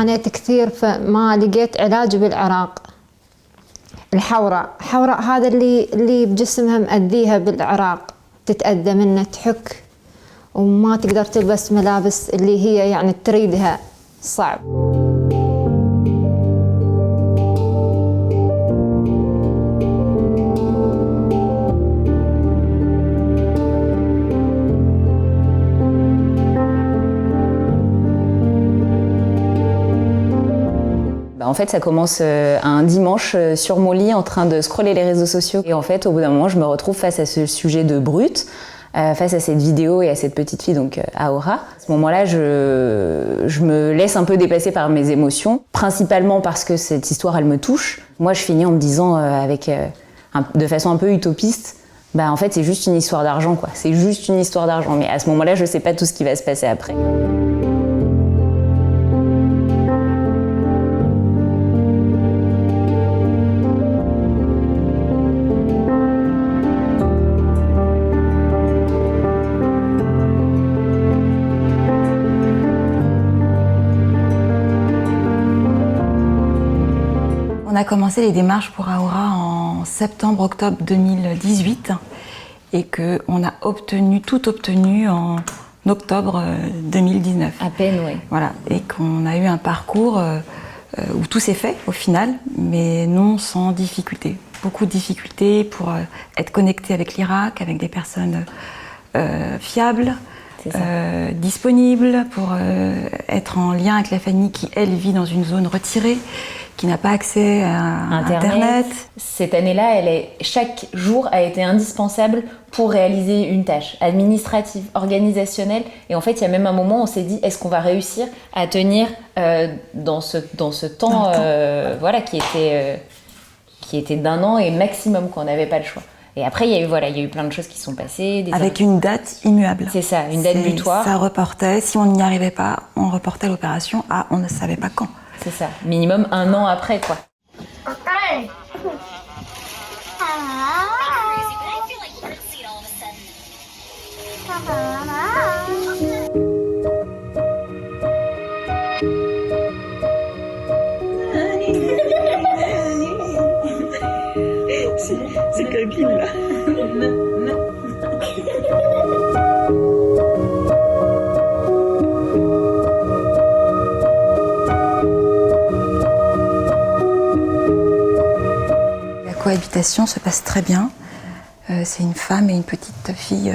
عانيت كثير فما لقيت علاج بالعراق. الحوراء هذا اللي بجسمها مأذيها بالعراق، تتأذى منه، تحك وما تقدر تلبس ملابس اللي هي يعني تريدها، صعب. En fait, ça commence un dimanche sur mon lit en train de scroller les réseaux sociaux. Et en fait, au bout d'un moment, je me retrouve face à ce sujet de Brut, face à cette vidéo et à cette petite fille, donc Aura. À ce moment-là, je me laisse un peu dépasser par mes émotions, principalement parce que cette histoire, elle me touche. Moi, je finis en me disant, de façon un peu utopiste, en fait, c'est juste une histoire d'argent, quoi. C'est juste une histoire d'argent. Mais à ce moment-là, je sais pas tout ce qui va se passer après. On a commencé les démarches pour Aura en septembre-octobre 2018 et qu'on a tout obtenu en octobre 2019. À peine, oui. Voilà, et qu'on a eu un parcours où tout s'est fait au final, mais non sans difficulté. Beaucoup de difficultés pour être connecté avec l'Irak, avec des personnes fiables, disponibles, pour être en lien avec la famille qui, elle, vit dans une zone retirée, qui n'a pas accès à Internet. Cette année-là, chaque jour a été indispensable pour réaliser une tâche administrative, organisationnelle. Et en fait, il y a même un moment où on s'est dit, est-ce qu'on va réussir à tenir dans ce temps, voilà, qui était d'1 an et maximum, qu'on n'avait pas le choix. Et après, il y a eu plein de choses qui sont passées. Avec une date immuable. C'est ça, une date butoir. Ça reportait. Si on n'y arrivait pas, on reportait l'opération à on ne savait pas quand. C'est ça, minimum 1 an après, quoi. C'est Kabyle, là. La cohabitation se passe très bien. C'est une femme et une petite fille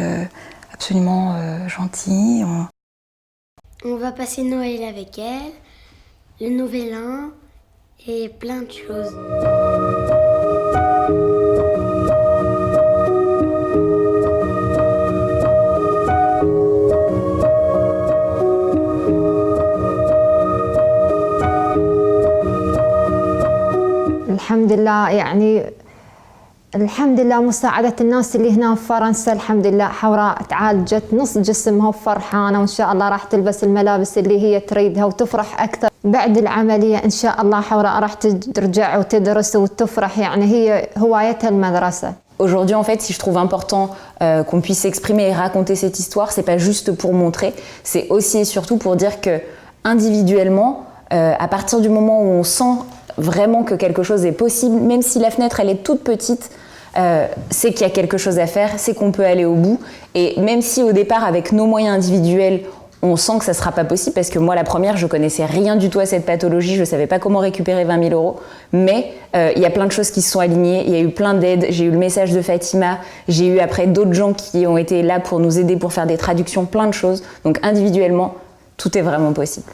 absolument gentilles. On va passer Noël avec elle, le Nouvel An et plein de choses. الحمد لله مساعدة الناس اللي هنا في فرنسا. الحمد لله حوراء تعالجت نص جسمها وفرحانة، وإن شاء الله راح تلبس الملابس اللي هي تريدها وتفرح أكثر بعد العملية. إن شاء الله حوراء راح ترجع وتدرس وتفرح، يعني هي هوايتها المدرسة. Aujourd'hui, en fait, si je trouve important qu'on puisse s'exprimer et raconter cette histoire, c'est pas juste pour montrer, c'est aussi et surtout pour dire que individuellement, à partir du moment où on sent vraiment que quelque chose est possible, même si la fenêtre elle est toute petite, c'est qu'il y a quelque chose à faire, c'est qu'on peut aller au bout. Et même si au départ, avec nos moyens individuels, on sent que ça ne sera pas possible, parce que moi, la première, je connaissais rien du tout à cette pathologie, je ne savais pas comment récupérer 20 000 €, mais il y a plein de choses qui se sont alignées, il y a eu plein d'aides, j'ai eu le message de Fatima, j'ai eu après d'autres gens qui ont été là pour nous aider, pour faire des traductions, plein de choses. Donc individuellement, tout est vraiment possible.